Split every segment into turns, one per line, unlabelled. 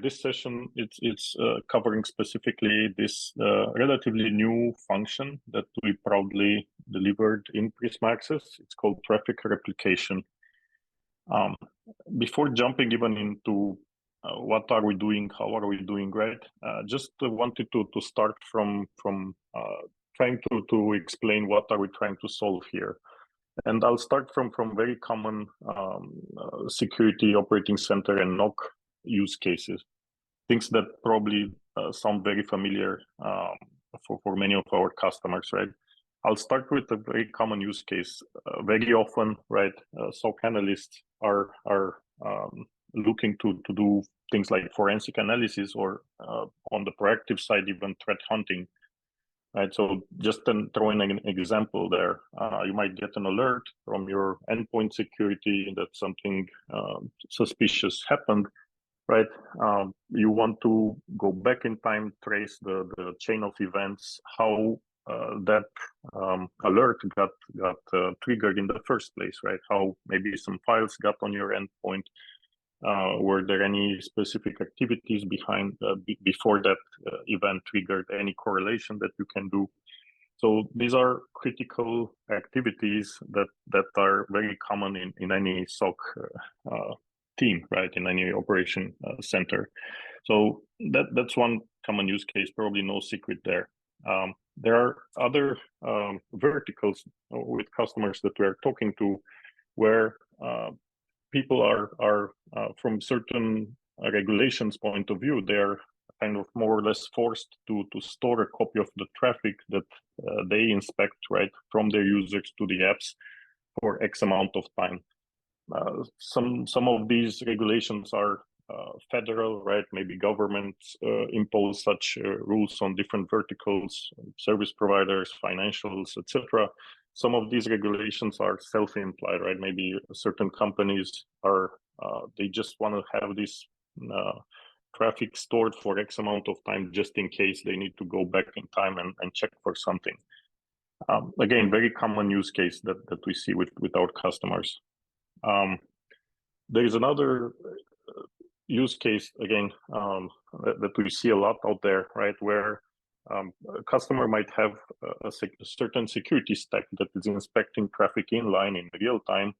this session, it's covering specifically this relatively new function that we proudly delivered in Prisma Access. It's called Traffic Replication. Before jumping even into what are we doing, how are we doing, right? Just wanted to start from trying to explain what are we trying to solve here. And I'll start from very common security operating center and NOC use cases, things that probably sound very familiar for many of our customers, right? I'll start with a very common use case. Very often, right, SOC analysts are looking to do things like forensic analysis or on the proactive side, even threat hunting. Right, so just throwing an example there, you might get an alert from your endpoint security that something suspicious happened, right? You want to go back in time, trace the chain of events, how that alert got triggered in the first place, right? How maybe some files got on your endpoint. Were there any specific activities behind before that event triggered, any correlation that you can do? So these are critical activities that are very common in any SOC team, right? In any operation center. So that's one common use case, probably no secret there. There are other verticals with customers that we're talking to where people are from certain regulations point of view, they're kind of more or less forced to store a copy of the traffic that they inspect, right, from their users to the apps for X amount of time. Some of these regulations are federal, right? Maybe governments impose such rules on different verticals, service providers, financials, etc. Some of these regulations are self-implied, right? Maybe certain companies are, they just want to have this traffic stored for X amount of time, just in case they need to go back in time and check for something. Again, very common use case that we see with our customers. There is another use case, again, that we see a lot out there, right? Where a customer might have a certain security stack that is inspecting traffic inline in real time,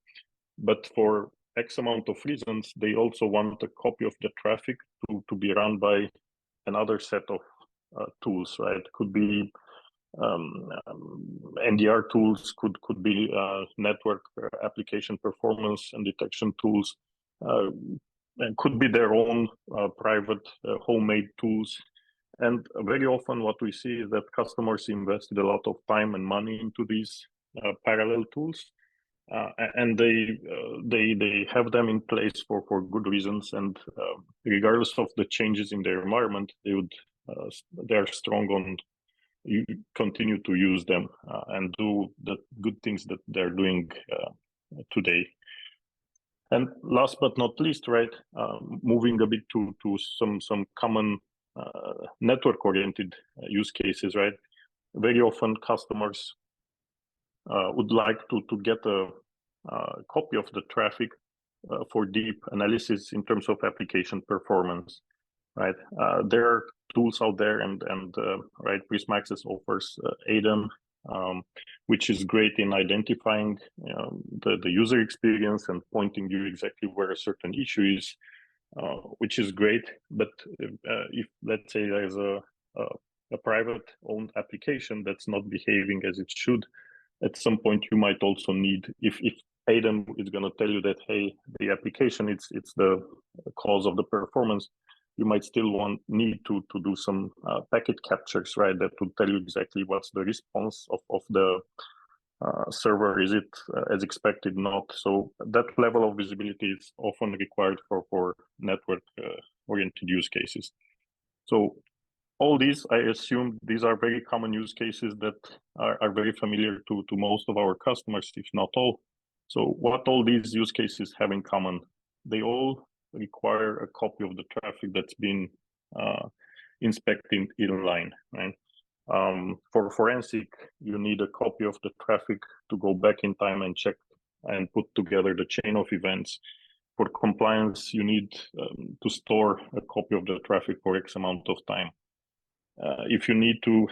but for X amount of reasons, they also want a copy of the traffic to be run by another set of tools, right? Could be NDR tools, could be network application performance and detection tools, and could be their own private homemade tools. And very often what we see is that customers invested a lot of time and money into these parallel tools, and they have them in place for good reasons. And regardless of the changes in their environment, they are strong on continue to use them and do the good things that they're doing today. And last but not least, right, moving a bit to some common network-oriented use cases, right? Very often customers would like to get a copy of the traffic for deep analysis in terms of application performance, right? There are tools out there, and right, Prisma Access offers ADEM, which is great in identifying the user experience and pointing you exactly where a certain issue is. Which is great, but if let's say there's a private owned application that's not behaving as it should, at some point you might also need, if ADEM is going to tell you that, hey, the application it's the cause of the performance, you might still need to do some packet captures, right? That would tell you exactly what's the response of the server. Is it as expected? Not. So that level of visibility is often required for network oriented use cases. So all these, I assume these are very common use cases that are very familiar to most of our customers, if not all. So what all these use cases have in common? They all require a copy of the traffic that's been inspected inline, right? For forensic, you need a copy of the traffic to go back in time and check and put together the chain of events. for compliance, you need to store a copy of the traffic for X amount of time. If you need to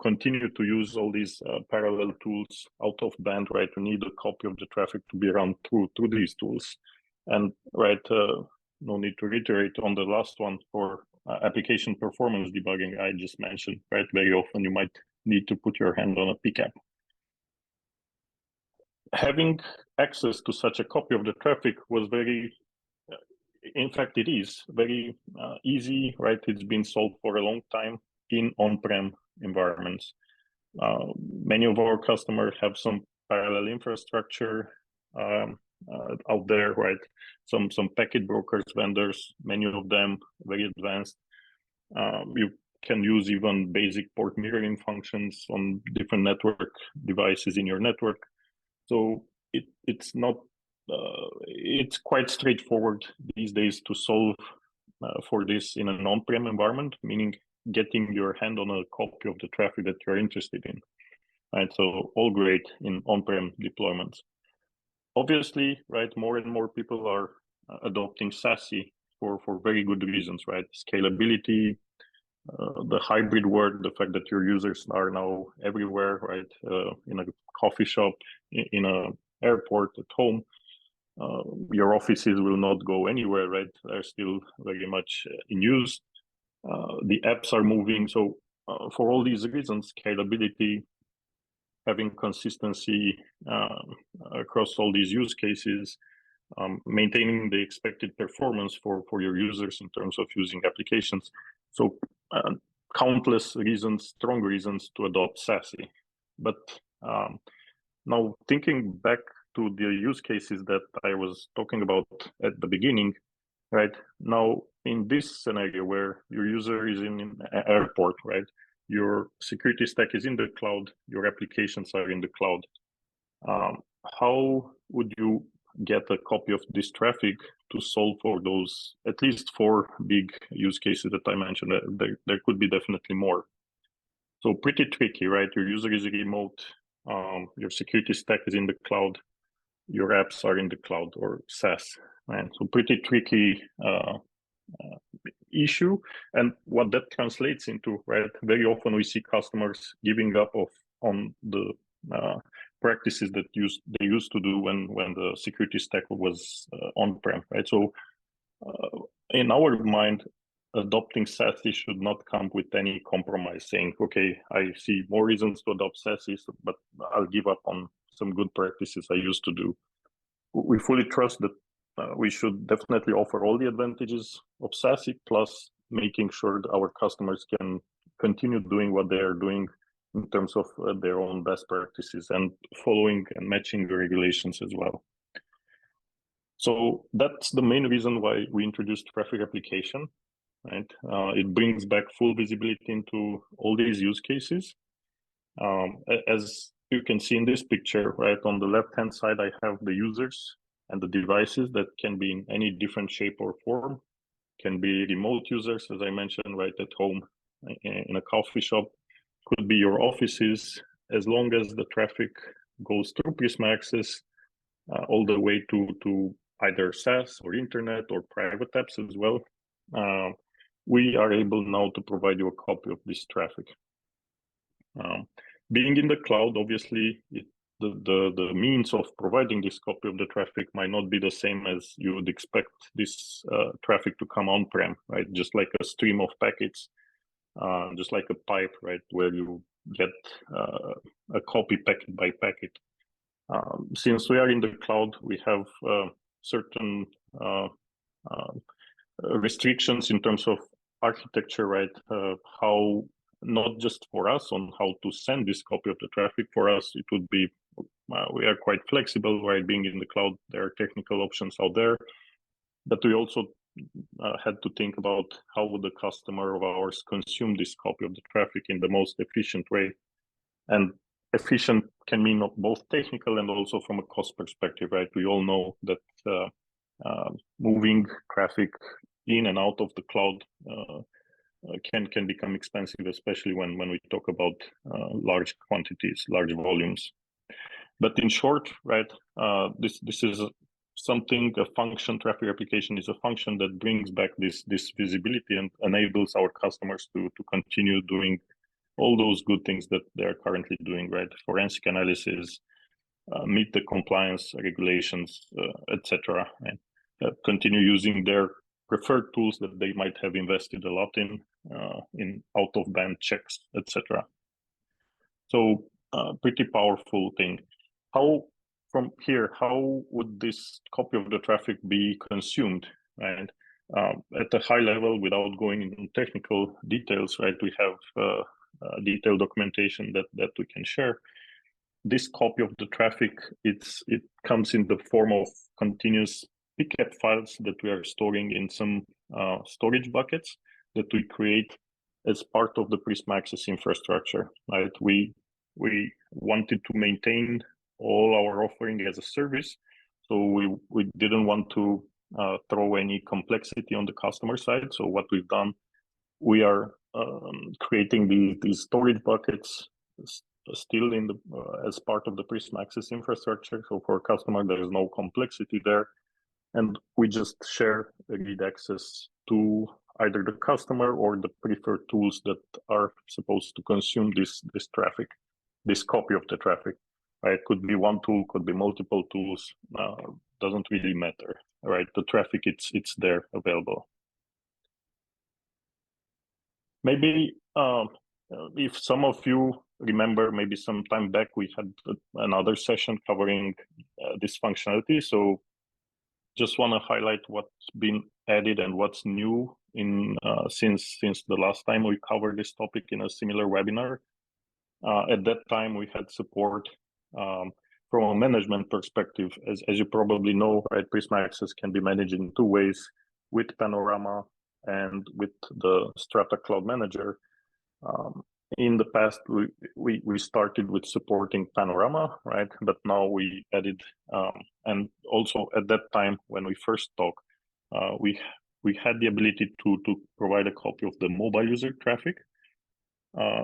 continue to use all these parallel tools out of band, right, you need a copy of the traffic to be run through these tools. And right, no need to reiterate on the last one for application performance debugging I just mentioned, right? Very often you might need to put your hand on a PCAP. Having access to such a copy of the traffic was very, in fact, it is very easy, right? It's been solved for a long time in on-prem environments. Many of our customers have some parallel infrastructure out there, right? Some packet brokers, vendors, many of them very advanced. You can use even basic port mirroring functions on different network devices in your network. So it's not, it's quite straightforward these days to solve for this in an on-prem environment, meaning getting your hand on a copy of the traffic that you're interested in. Right, so all great in on-prem deployments. Obviously, right, more and more people are adopting SASE for very good reasons, right? Scalability, the hybrid work, the fact that your users are now everywhere, right? In a coffee shop, in an airport, at home. Your offices will not go anywhere, right? They're still very much in use. The apps are moving. So for all these reasons, scalability, having consistency across all these use cases, maintaining the expected performance for your users in terms of using applications. So countless reasons, strong reasons to adopt SASE. But now thinking back to the use cases that I was talking about at the beginning, right? Now in this scenario where your user is in an airport, right? Your security stack is in the cloud, your applications are in the cloud. How would you get a copy of this traffic to solve for those, at least 4 big use cases that I mentioned? There could be definitely more. So pretty tricky, right? Your user is remote, your security stack is in the cloud, your apps are in the cloud or SaaS, right? So pretty tricky issue. And what that translates into, right? Very often we see customers giving up on the practices that they used to do when the security stack was on-prem, right? So in our mind, adopting SASE should not come with any compromise, saying, okay, I see more reasons to adopt SASE, but I'll give up on some good practices I used to do. We fully trust that we should definitely offer all the advantages of SASE, plus making sure that our customers can continue doing what they are doing in terms of their own best practices and following and matching the regulations as well. So that's the main reason why we introduced Traffic Replication, right? It brings back full visibility into all these use cases. As you can see in this picture, right, on the left-hand side, I have the users and the devices that can be in any different shape or form. Can be remote users, as I mentioned, right at home, in a coffee shop. Could be your offices, as long as the traffic goes through Prisma Access all the way to either SaaS or internet or private apps as well. We are able now to provide you a copy of this traffic. Being in the cloud, obviously, the means of providing this copy of the traffic might not be the same as you would expect this traffic to come on-prem, right? Just like a stream of packets, just like a pipe, right? Where you get a copy packet by packet. Since we are in the cloud, we have certain restrictions in terms of architecture, right? How, not just for us on how to send this copy of the traffic. For us, it would be, we are quite flexible, right? Being in the cloud, there are technical options out there. But we also had to think about how would the customer of ours consume this copy of the traffic in the most efficient way. And efficient can mean both technical and also from a cost perspective, right? We all know that moving traffic in and out of the cloud can become expensive, especially when we talk about large quantities, large volumes. But in short, right, this is something, a function, traffic replication is a function that brings back this visibility and enables our customers to continue doing all those good things that they are currently doing, right? Forensic analysis, meet the compliance regulations, etc. And continue using their preferred tools that they might have invested a lot in out-of-band checks, etc. So pretty powerful thing. How from here, how would this copy of the traffic be consumed, right? At a high level, without going into technical details, right? We have detailed documentation that we can share. This copy of the traffic, it comes in the form of continuous pickup files that we are storing in some storage buckets that we create as part of the Prisma Access infrastructure, right? We wanted to maintain all our offering as a service, so we didn't want to throw any complexity on the customer side. So what we've done, we are creating these storage buckets still in the as part of the Prisma Access infrastructure. So for a customer, there is no complexity there, and we just share read access to either the customer or the preferred tools that are supposed to consume this traffic, this copy of the traffic. Right? It could be one tool, could be multiple tools. Doesn't really matter. Right? The traffic, it's there available. Maybe if some of you remember, maybe some time back we had another session covering this functionality. So just want to highlight what's been added and what's new in since the last time we covered this topic in a similar webinar. At that time, we had support from a management perspective. As you probably know, right, Prisma Access can be managed in two ways, with Panorama and with the Strata Cloud Manager. In the past, we started with supporting Panorama, right? But now we added, and also at that time when we first talked, we had the ability to provide a copy of the mobile user traffic.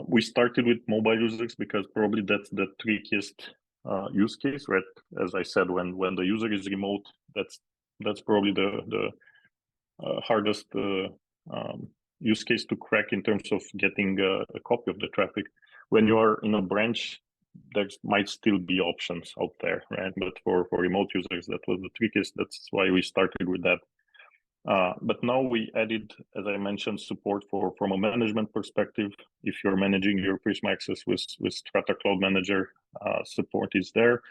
We started with mobile users because probably that's the trickiest use case, right? As I said, when the user is remote, that's probably the hardest use case to crack in terms of getting a copy of the traffic. When you are in a branch, there might still be options out there, right? But for remote users, that was the trickiest. That's why we started with that. But now we added, as I mentioned, support from a management perspective. If you're managing your Prisma Access with Strata Cloud Manager, support is there.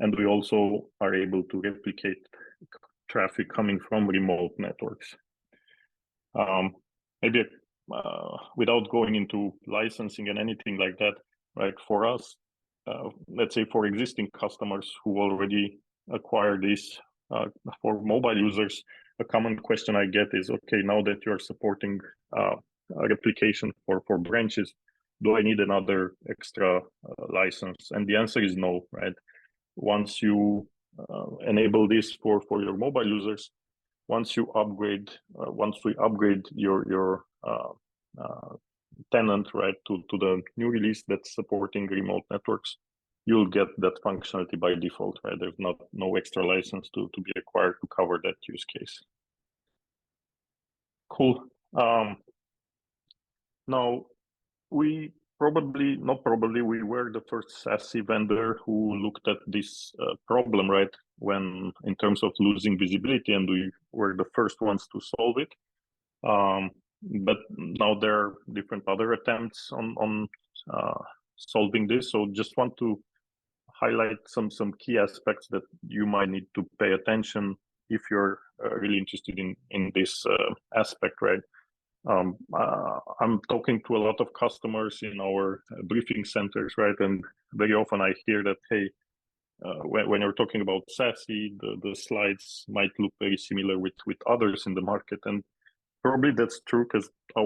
And we also are able to replicate traffic coming from remote networks. Maybe without going into licensing and anything like that, right? For us, let's say for existing customers who already acquire this for mobile users, a common question I get is, okay, now that you're supporting a replication for branches, do I need another extra license? And the answer is no, right? Once you enable this for your mobile users, once we upgrade your tenant, right, to the new release that's supporting remote networks, you'll get that functionality by default, right? There's no extra license to be acquired to cover that use case. Cool. Now, we were the first SASE vendor who looked at this problem, right? When in terms of losing visibility, and we were the first ones to solve it. But now there are different other attempts on solving this. So just want to highlight some key aspects that you might need to pay attention if you're really interested in this aspect, right? I'm talking to a lot of customers in our briefing centers, right? And very often I hear that, hey, when you're talking about SASE, the slides might look very similar with others in the market. And probably that's true, because all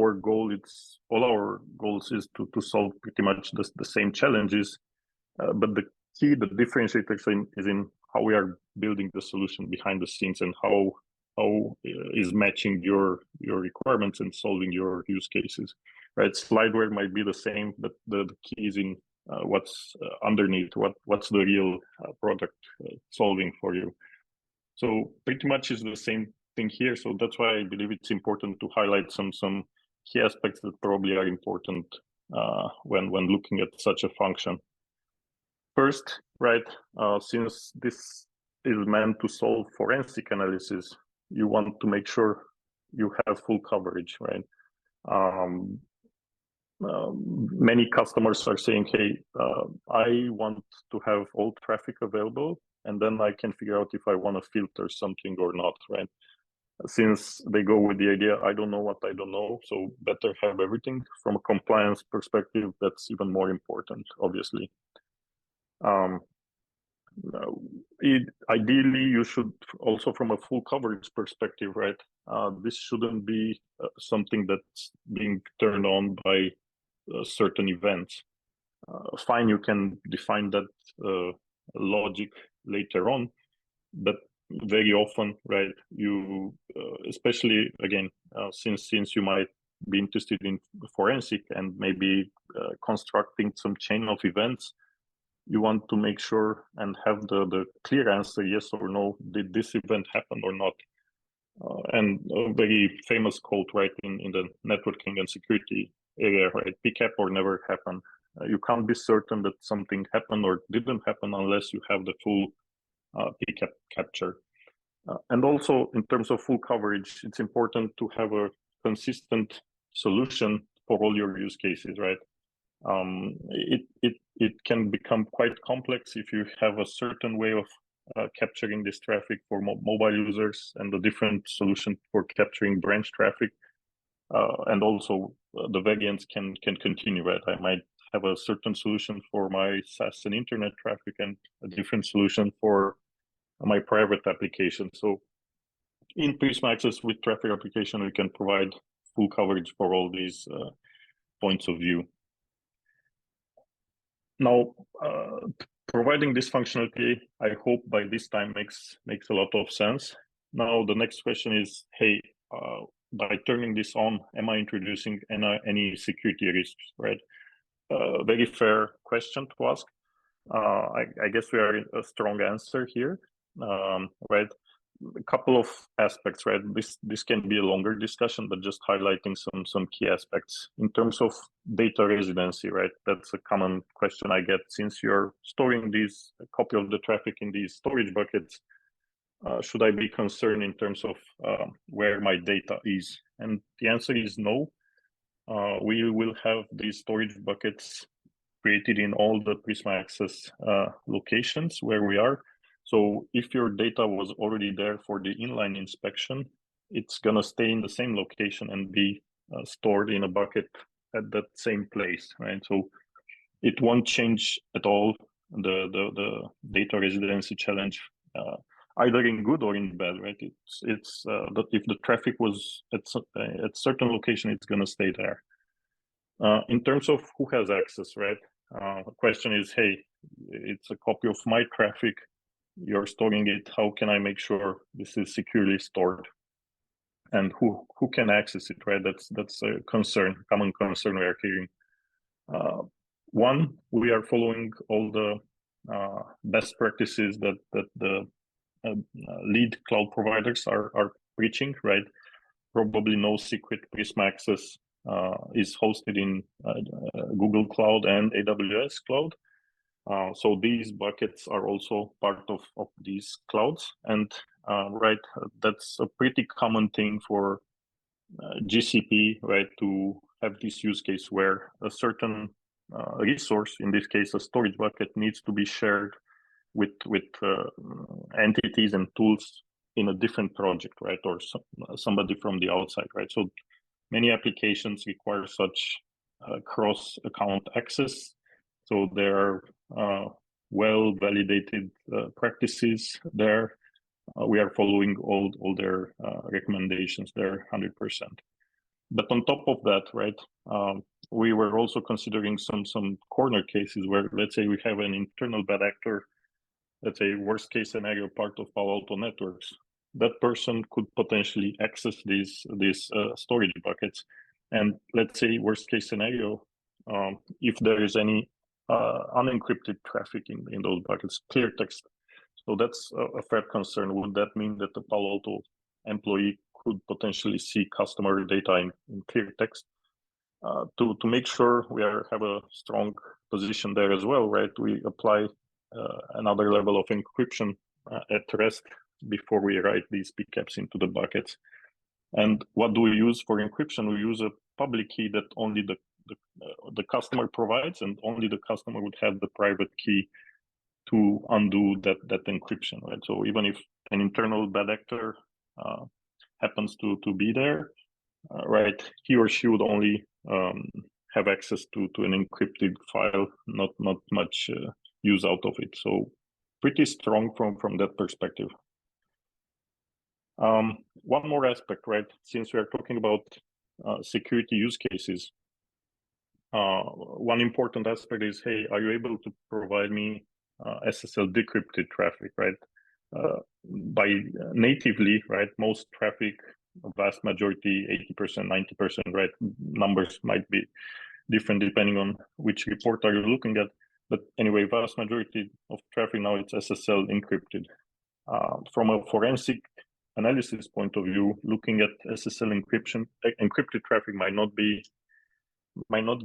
our goals is to solve pretty much the same challenges. But the differentiator is in how we are building the solution behind the scenes and how is matching your requirements and solving your use cases, right? Slideware might be the same, but the key is in what's underneath, what's the real product solving for you. So pretty much is the same thing here. So that's why I believe it's important to highlight some key aspects that probably are important when looking at such a function. First, right, since this is meant to solve forensic analysis, you want to make sure you have full coverage, right? Many customers are saying, hey, I want to have all traffic available, and then I can figure out if I want to filter something or not, right? Since they go with the idea, I don't know what I don't know, so better have everything. From a compliance perspective, that's even more important, obviously. Ideally, you should also, from a full coverage perspective, right? This shouldn't be something that's being turned on by certain events. Fine, you can define that logic later on, but very often, right, you especially again since you might be interested in forensic and maybe constructing some chain of events, you want to make sure and have the clear answer, yes or no, did this event happen or not? And a very famous quote, right, in the networking and security area, right, PCAP or never happen. You can't be certain that something happened or didn't happen unless you have the full PCAP capture. And also, in terms of full coverage, it's important to have a consistent solution for all your use cases, right? It can become quite complex if you have a certain way of capturing this traffic for mobile users and a different solution for capturing branch traffic. And also the variants can continue, right? I might have a certain solution for my SaaS and internet traffic and a different solution for my private application. So in Prisma Access with Traffic Replication, we can provide full coverage for all these points of view. Now, providing this functionality, I hope by this time makes a lot of sense. Now, the next question is, hey, by turning this on, am I introducing any security risks, right? Very fair question to ask. I guess we are in a strong answer here, right? A couple of aspects, right? This can be a longer discussion, but just highlighting some key aspects in terms of data residency, right? That's a common question I get. Since you're storing a copy of the traffic in these storage buckets, should I be concerned in terms of where my data is? And the answer is no. We will have these storage buckets created in all the Prisma Access locations where we are. So if your data was already there for the inline inspection, it's going to stay in the same location and be stored in a bucket at that same place, right? So it won't change at all the data residency challenge, either in good or in bad, right? It's that if the traffic was at certain location, it's going to stay there. In terms of who has access, right? The question is, hey, it's a copy of my traffic. You're storing it. How can I make sure this is securely stored? And who can access it, right? That's a concern, common concern we are hearing. One, we are following all the best practices that the lead cloud providers are preaching, right? Probably no secret, Prisma Access is hosted in Google Cloud and AWS Cloud. So these buckets are also part of these clouds. And right, that's a pretty common thing for GCP, right, to have this use case where a certain resource, in this case, a storage bucket, needs to be shared with entities and tools in a different project, right, or somebody from the outside, right? So many applications require such cross-account access. So there are well-validated practices there. We are following all their recommendations there 100%. But on top of that, right, we were also considering some corner cases where, let's say, we have an internal bad actor, let's say worst case scenario, part of Palo Alto Networks. That person could potentially access these storage buckets. And let's say worst case scenario, if there is any unencrypted traffic in those buckets, clear text. So that's a fair concern. Would that mean that the Palo Alto employee could potentially see customer data in clear text? To make sure we have a strong position there as well, right? We apply another level of encryption at rest before we write these PCAPs into the buckets. And what do we use for encryption? We use a public key that only the customer provides, and only the customer would have the private key to undo that encryption, right? So even if an internal bad actor happens to be there, right, he or she would only have access to an encrypted file, not much use out of it. So pretty strong from that perspective. One more aspect, right? Since we are talking about security use cases, one important aspect is, hey, are you able to provide me SSL decrypted traffic, right? By natively, right, most traffic, vast majority, 80%, 90%, right? Numbers might be different depending on which report are you looking at. But anyway, vast majority of traffic now it's SSL encrypted. From a forensic analysis point of view, looking at SSL encryption, encrypted traffic might not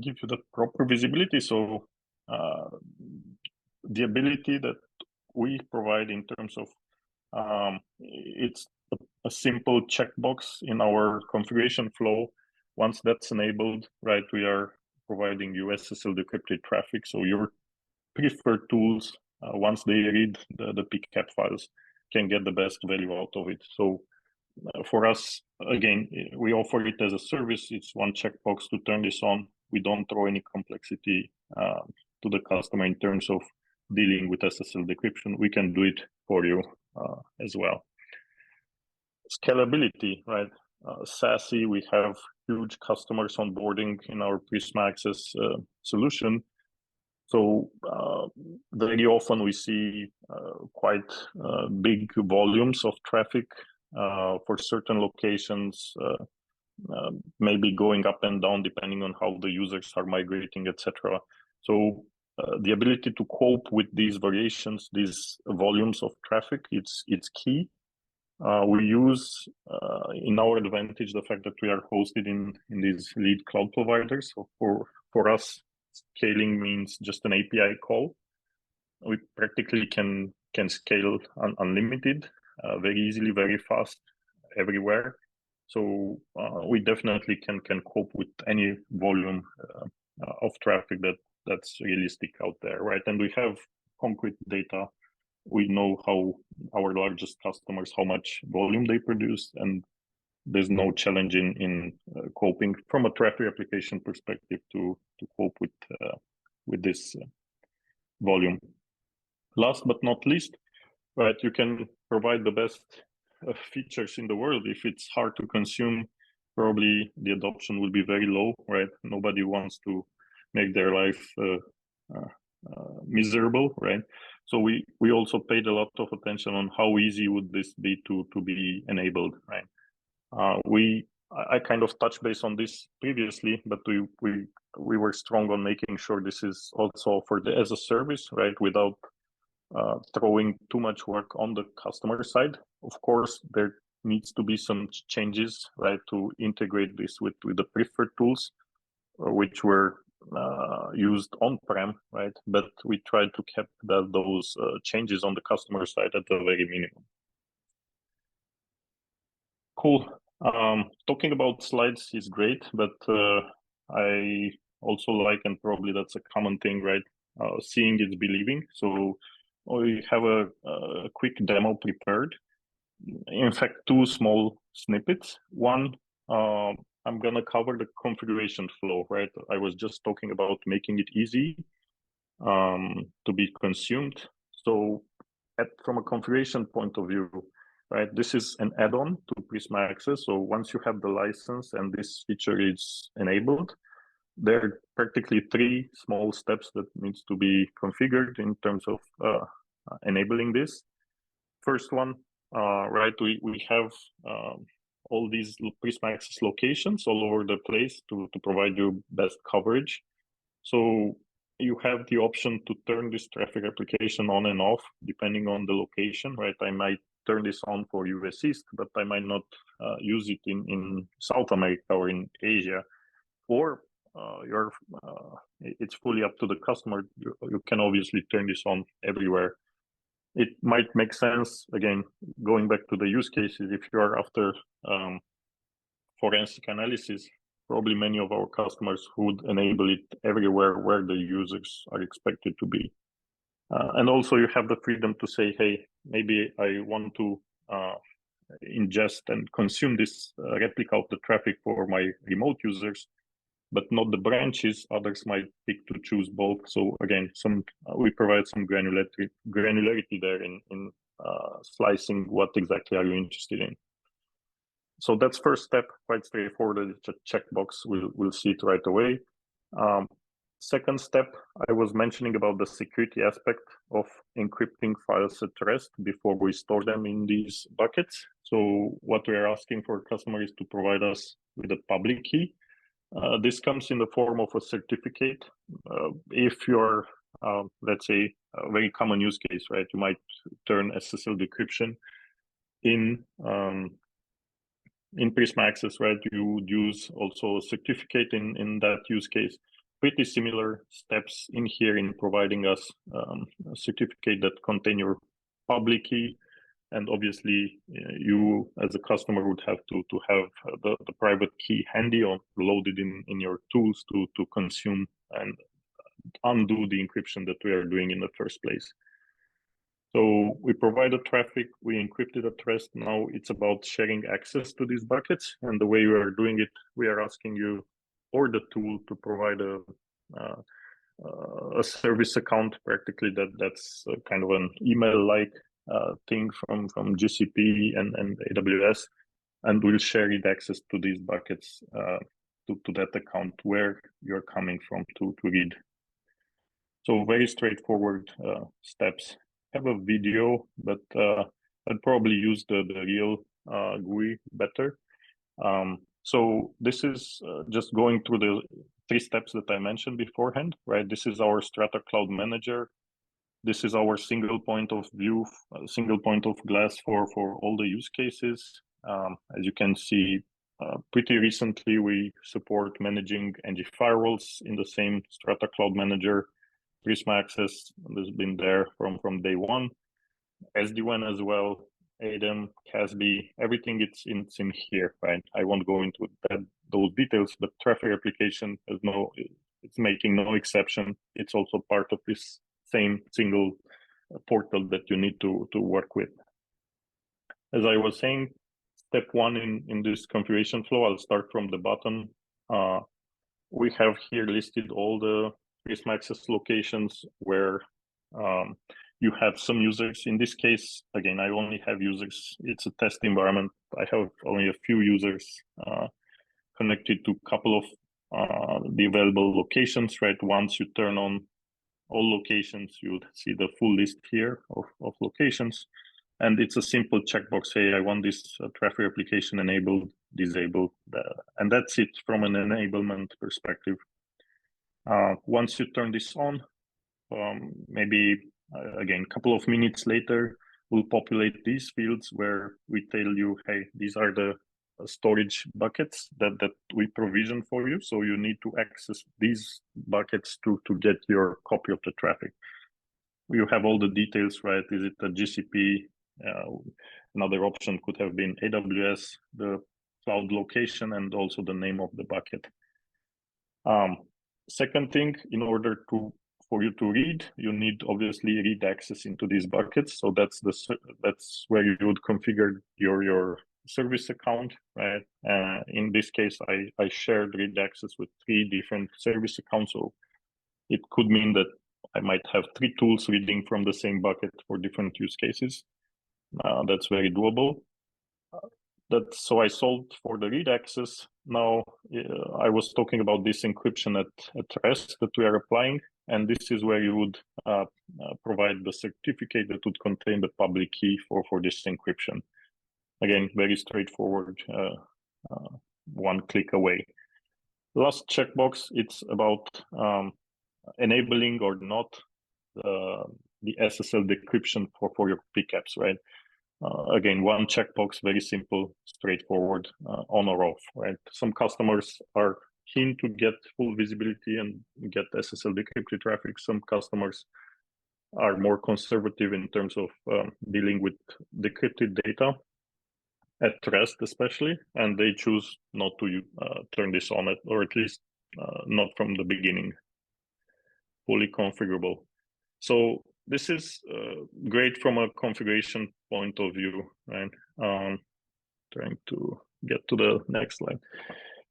give you the proper visibility. So the ability that we provide in terms of it's a simple checkbox in our configuration flow. Once that's enabled, right, we are providing you SSL decrypted traffic. So your preferred tools, once they read the PCAP files, can get the best value out of it. So for us, again, we offer it as a service. It's one checkbox to turn this on. We don't throw any complexity to the customer in terms of dealing with SSL decryption. We can do it for you as well. Scalability, right? SASE, we have huge customers onboarding in our Prisma Access solution. So very often we see quite big volumes of traffic for certain locations, maybe going up and down depending on how the users are migrating, etc. So the ability to cope with these variations, these volumes of traffic, it's key. We use in our advantage the fact that we are hosted in these lead cloud providers. So for us, scaling means just an API call. We practically can scale unlimited, very easily, very fast, everywhere. So we definitely can cope with any volume of traffic that's realistic out there, right? And we have concrete data. We know how our largest customers, how much volume they produce, and there's no challenge in coping from a traffic application perspective to cope with this volume. Last but not least, right, you can provide the best features in the world. If it's hard to consume, probably the adoption will be very low, right? Nobody wants to make their life miserable, right? So we also paid a lot of attention on how easy would this be to be enabled, right? I kind of touched base on this previously, but we were strong on making sure this is also offered as a service, right? Without throwing too much work on the customer side. Of course, there needs to be some changes, right, to integrate this with the preferred tools, which were used on-prem, right? But we tried to keep those changes on the customer side at the very minimum. Cool. Talking about slides is great, but I also like, and probably that's a common thing, right? Seeing is believing. So we have a quick demo prepared. In fact, two small snippets. One, I'm gonna cover the configuration flow, right? I was just talking about making it easy to be consumed. So from a configuration point of view, right, this is an add-on to Prisma Access. So once you have the license and this feature is enabled, there are practically three small steps that needs to be configured in terms of enabling this. First one, right, we have all these Prisma Access locations all over the place to provide you best coverage. So you have the option to turn this traffic replication on and off depending on the location, right? I might turn this on for US East, but I might not use it in South America or in Asia. Or it's fully up to the customer. You can obviously turn this on everywhere. It might make sense, again, going back to the use cases, if you are after forensic analysis, probably many of our customers would enable it everywhere where the users are expected to be. And also you have the freedom to say, hey, maybe I want to ingest and consume this replica of the traffic for my remote users, but not the branches. Others might pick to choose both. So again, we provide some granularity there in slicing what exactly are you interested in. So that's first step, quite straightforward. It's a checkbox. We'll see it right away. Second step, I was mentioning about the security aspect of encrypting files at rest before we store them in these buckets. So what we are asking for customers is to provide us with a public key. This comes in the form of a certificate. If you're, let's say, a very common use case, right? You might turn SSL decryption in Prisma Access, right? You would use also a certificate in that use case. Pretty similar steps in here in providing us a certificate that contain your public key. And obviously, you as a customer would have to have the private key handy or loaded in your tools to consume and undo the encryption that we are doing in the first place. So we provide the traffic, we encrypt it at rest. Now it's about sharing access to these buckets. And the way we are doing it, we are asking you or the tool to provide a service account, practically that's kind of an email-like thing from GCP and AWS, and we'll share it access to these buckets to that account where you're coming from to read. So very straightforward steps. I have a video, but I'd probably use the real GUI better. So this is just going through the 3 steps that I mentioned beforehand, right? This is our Strata Cloud Manager. This is our single point of view, single point of glass for all the use cases. As you can see, pretty recently, we support managing NG firewalls in the same Strata Cloud Manager. Prisma Access has been there from day one. SD-WAN as well, ADEM, CASB, everything it's in here, right? I won't go into those details, but Traffic Replication it's making no exception. It's also part of this same single portal that you need to work with. As I was saying, step 1 in this configuration flow, I'll start from the bottom. We have here listed all the Prisma Access locations where you have some users. In this case, again, I only have users. It's a test environment. I have only a few users connected to a couple of the available locations, right? Once you turn on all locations, you would see the full list here of locations. And it's a simple checkbox. Hey, I want this traffic replication enabled, disabled, and that's it from an enablement perspective. Once you turn this on, maybe again, a couple of minutes later, we'll populate these fields where we tell you, hey, these are the storage buckets that we provision for you. So you need to access these buckets to get your copy of the traffic. You have all the details, right? Is it a GCP? Another option could have been AWS, the cloud location, and also the name of the bucket. Second thing, in order for you to read, you need obviously read access into these buckets. So that's where you would configure your service account, right? In this case, I shared read access with 3 different service accounts. So it could mean that I might have 3 tools reading from the same bucket for different use cases. That's very doable. So I solved for the read access. Now I was talking about this encryption at rest that we are applying, and this is where you would provide the certificate that would contain the public key for this encryption. Again, very straightforward, 1 click away. Last checkbox, it's about enabling or not the SSL decryption for your pickups, right? Again, one checkbox, very simple, straightforward, on or off, right? Some customers are keen to get full visibility and get SSL decrypted traffic. Some customers are more conservative in terms of dealing with decrypted data at rest, especially, and they choose not to turn this on, or at least not from the beginning, fully configurable. So this is great from a configuration point of view, right? Trying to get to the next slide.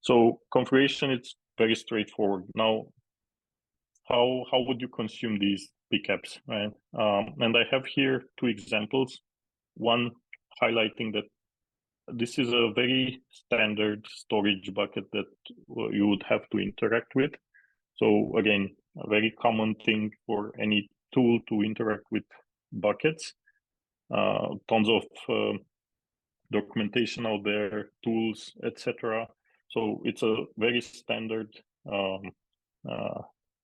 So configuration, it's very straightforward. Now, how would you consume these pickups, right? And I have here two examples. One highlighting that this is a very standard storage bucket that you would have to interact with. So again, a very common thing for any tool to interact with buckets. Tons of documentation out there, tools, etc. So it's a very standard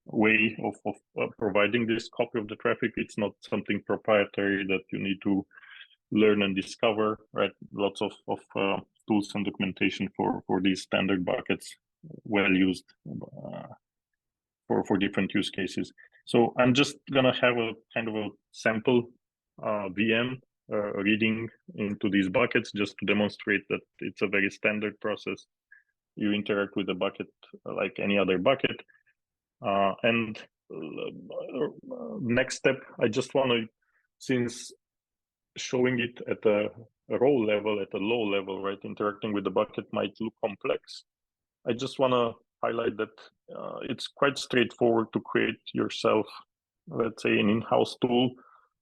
way of providing this copy of the traffic. It's not something proprietary that you need to learn and discover, right? Lots of tools and documentation for these standard buckets, well used for different use cases. So I'm just gonna have a kind of a sample VM reading into these buckets just to demonstrate that it's a very standard process. You interact with the bucket like any other bucket. And next step, I just want to, since showing it at a row level, at a low level, right, interacting with the bucket might look complex. I just want to highlight that it's quite straightforward to create yourself, let's say, an in-house tool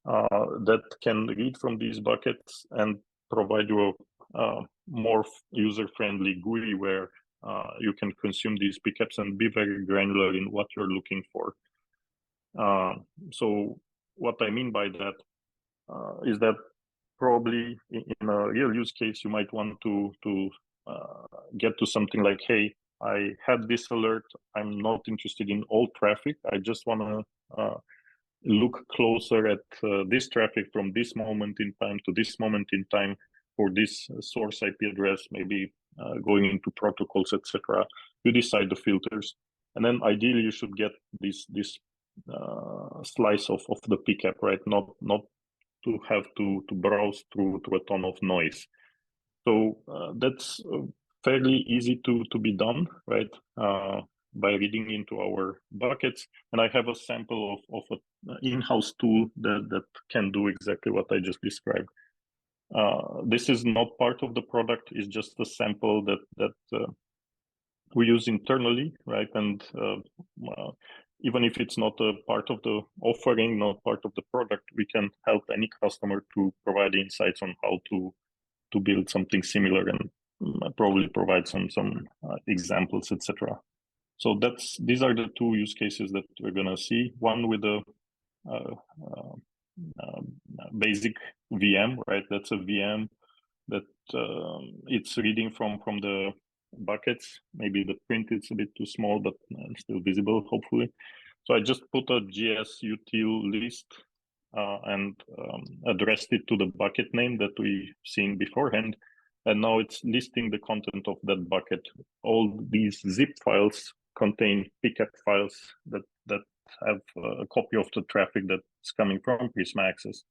that can read from these buckets and provide you a more user-friendly GUI where you can consume these pickups and be very granular in what you're looking for. So what I mean by that is that probably in a real use case, you might want to get to something like, hey, I had this alert. I'm not interested in all traffic. I just want to look closer at this traffic from this moment in time to this moment in time for this source IP address, maybe going into protocols, etc. You decide the filters, and then ideally you should get this slice of the pickup, right? Not to have to browse through a ton of noise. So that's fairly easy to be done, right? By reading into our buckets. And I have a sample of an in-house tool that can do exactly what I just described. This is not part of the product, it's just a sample that we use internally, right? And even if it's not a part of the offering, not part of the product, we can help any customer to provide insights on how to build something similar and probably provide some examples, etc. So these are the two use cases that we're gonna see. One with a basic VM, right? That's a VM that it's reading from the buckets. Maybe the print is a bit too small, but still visible, hopefully. So I just put a GSUtil list and addressed it to the bucket name that we've seen beforehand. And now it's listing the content of that bucket. All these zip files contain pickup files that have a copy of the traffic that's coming from Prisma Access.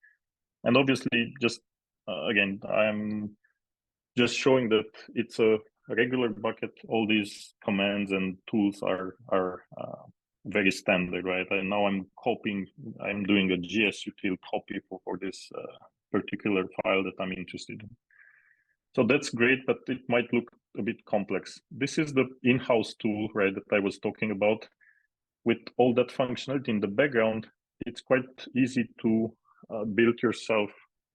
And obviously, just again, I'm just showing that it's a regular bucket. All these commands and tools are very standard, right? And now I'm doing a GSUtil copy for this particular file that I'm interested in. So that's great, but it might look a bit complex. This is the in-house tool, right, that I was talking about. With all that functionality in the background, it's quite easy to build yourself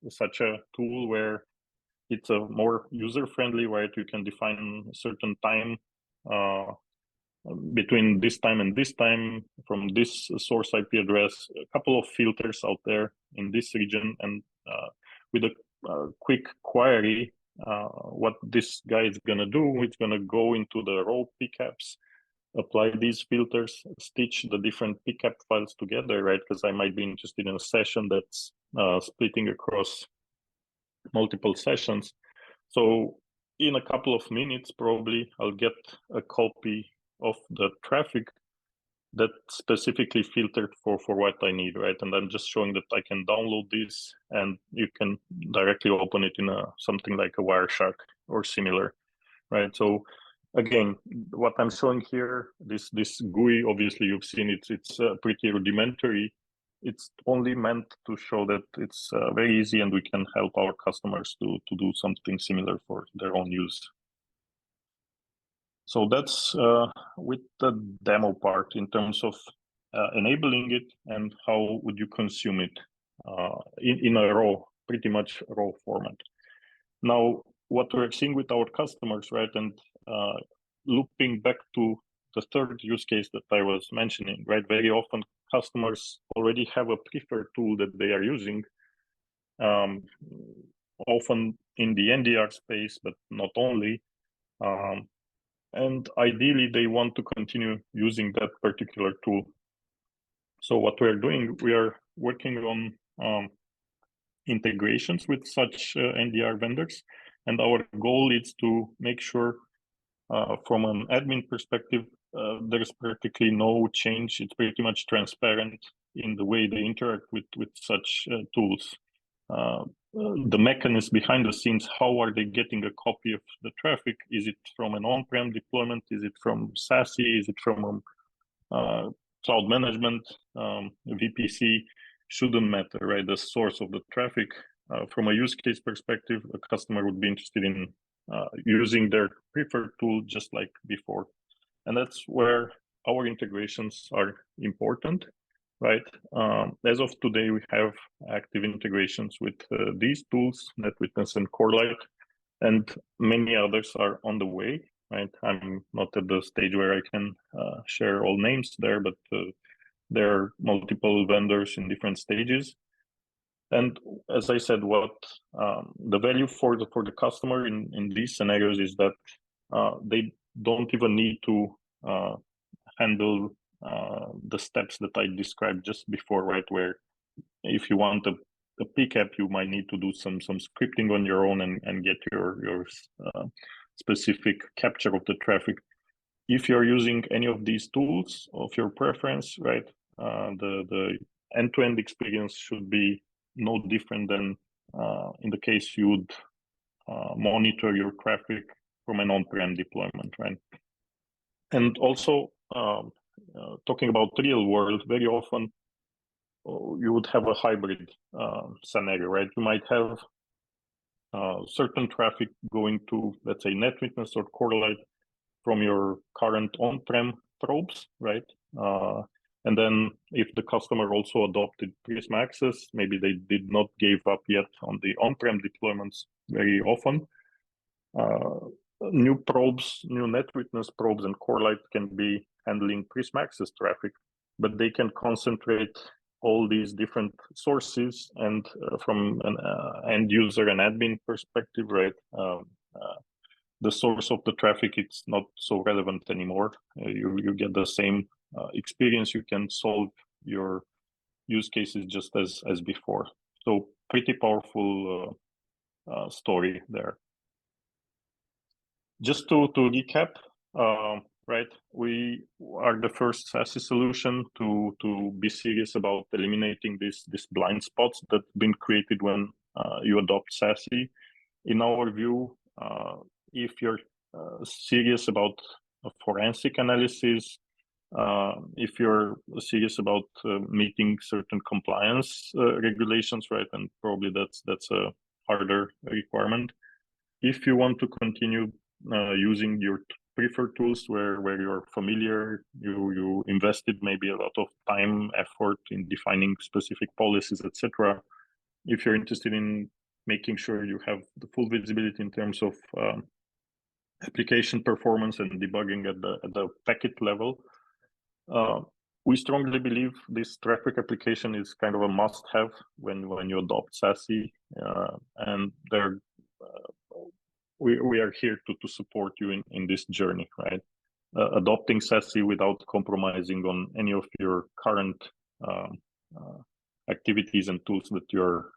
such a tool where it's a more user-friendly, right? You can define a certain time between this time and this time from this source IP address, a couple of filters out there in this region, and with a quick query, what this guy is gonna do, it's gonna go into the raw pickups apply these filters, stitch the different pcap files together, right? Because I might be interested in a session that's splitting across multiple sessions. So in a couple of minutes, probably I'll get a copy of the traffic that specifically filtered for what I need, right? And I'm just showing that I can download this and you can directly open it in something like a Wireshark or similar, right? So again, what I'm showing here, this GUI, obviously you've seen it, it's pretty rudimentary. It's only meant to show that it's very easy and we can help our customers to do something similar for their own use. So that's with the demo part in terms of enabling it and how would you consume it in a raw, pretty much raw format. Now, what we're seeing with our customers, right, and looping back to the third use case that I was mentioning, right, very often customers already have a preferred tool that they are using, often in the NDR space, but not only. And ideally, they want to continue using that particular tool. So what we're doing, we are working on integrations with such NDR vendors. And our goal is to make sure from an admin perspective, there's practically no change. It's pretty much transparent in the way they interact with such tools. The mechanism behind the scenes, how are they getting a copy of the traffic? Is it from an on-prem deployment? Is it from SASE? Is it from cloud management, VPC? Shouldn't matter, right? The source of the traffic. From a use case perspective, a customer would be interested in using their preferred tool just like before. And that's where our integrations are important, right? As of today, we have active integrations with these tools, NetWitness and Corelight, and many others are on the way, right? I'm not at the stage where I can share all names there, but there are multiple vendors in different stages. And as I said, what the value for the customer in these scenarios is that they don't even need to handle the steps that I described just before, right? Where if you want a PCAP, you might need to do some scripting on your own and get your specific capture of the traffic. If you're using any of these tools of your preference, right, the end-to-end experience should be no different than in the case you would monitor your traffic from an on-prem deployment, right? And also, talking about real world, very often you would have a hybrid scenario, right? You might have certain traffic going to, let's say, NetWitness or Corelight from your current on-prem probes, right? And then if the customer also adopted Prisma Access, maybe they did not give up yet on the on-prem deployments very often. New probes, new NetWitness probes and Corelight can be handling Prisma Access traffic, but they can concentrate all these different sources and from an end user and admin perspective, right? The source of the traffic, it's not so relevant anymore. You get the same experience. You can solve your use cases just as before. So pretty powerful story there. Just to recap, right? We are the first SASE solution to be serious about eliminating these blind spots that have been created when you adopt SASE. In our view, if you're serious about a forensic analysis, if you're serious about meeting certain compliance regulations, right, and probably that's a harder requirement. If you want to continue using your preferred tools where you're familiar, you invested maybe a lot of time, effort in defining specific policies, etc. If you're interested in making sure you have the full visibility in terms of application performance and debugging at the packet level, we strongly believe this traffic application is kind of a must-have when you adopt SASE, and we are here to support you in this journey, right? adopting SASE without compromising on any of your current activities and tools that you're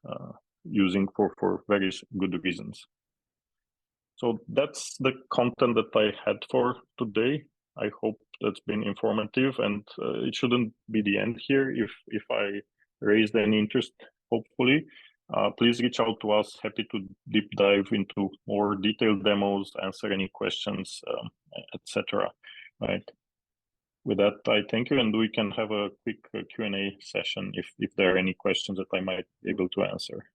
using for very good reasons. So that's the content that I had for today. I hope that's been informative, and it shouldn't be the end here. If I raised any interest, hopefully, please reach out to us. Happy to deep dive into more detailed demos, answer any questions, etc. Right. With that, I thank you, and we can have a quick Q&A session if there are any questions that I might be able to answer.